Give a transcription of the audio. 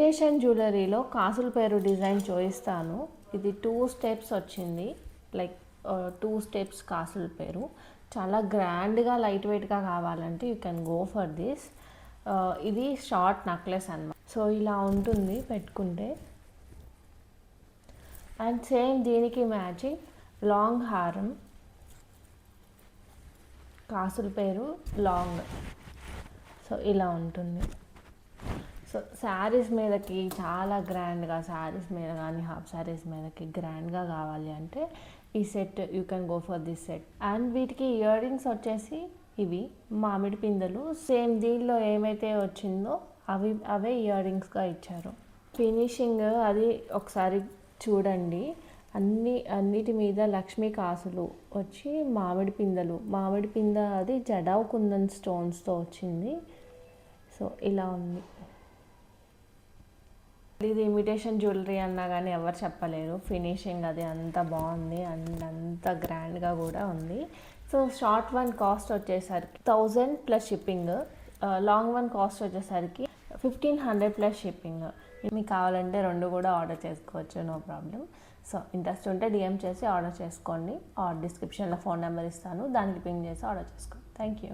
Imitation జ్యువెలరీలో కాసుల పేరు design చూపిస్తాను. ఇది 2 స్టెప్స్ వచ్చింది, లైక్ 2 స్టెప్స్ కాసుల పేరు. చాలా గ్రాండ్గా లైట్ వెయిట్గా కావాలంటే you can go for this. ఇది షార్ట్ నెక్లెస్ అన్నమాట. సో ఇలా ఉంటుంది పెట్టుకుంటే. అండ్ సేమ్ దీనికి మ్యాచింగ్ లాంగ్ హారం, కాసుల పేరు లాంగ్. సో ఇలా ఉంటుంది. సో శారీస్ మీదకి చాలా గ్రాండ్గా, శారీస్ మీద కానీ హాఫ్ శారీస్ మీదకి గ్రాండ్గా కావాలి అంటే ఈ set you can go for this set. And వీటికి ఇయర్ రింగ్స్ వచ్చేసి ఇవి మామిడి పిందెలు, సేమ్ దీనిలో ఏమైతే వచ్చిందో అవే ఇయర్ రింగ్స్గా ఇచ్చారు. ఫినిషింగ్ అది ఒకసారి చూడండి. అన్నిటి మీద లక్ష్మీ కాసులు వచ్చి మామిడి పిందెలు, మామిడి పింద అది జడావ్ కుందన్ స్టోన్స్తో వచ్చింది. సో ఇలా ఉంది. ఇది ఇమిటేషన్ జ్యువెలరీ అన్నా కానీ ఎవరు చెప్పలేరు. ఫినిషింగ్ అది అంత బాగుంది అండ్ అంత గ్రాండ్గా కూడా ఉంది. సో షార్ట్ వన్ కాస్ట్ వచ్చేసరికి 1000 plus shipping, long one cost వచ్చేసరికి 1500 ప్లస్ షిప్పింగ్. మీకు కావాలంటే 2 కూడా ఆర్డర్ చేసుకోవచ్చు, నో ప్రాబ్లం. సో ఇంట్రెస్ట్ ఉంటే డిఎం చేసి ఆర్డర్ చేసుకోండి. డిస్క్రిప్షన్లో ఫోన్ నెంబర్ ఇస్తాను, దానికి పింగ్ చేసి ఆర్డర్ చేసుకోండి. Thank you.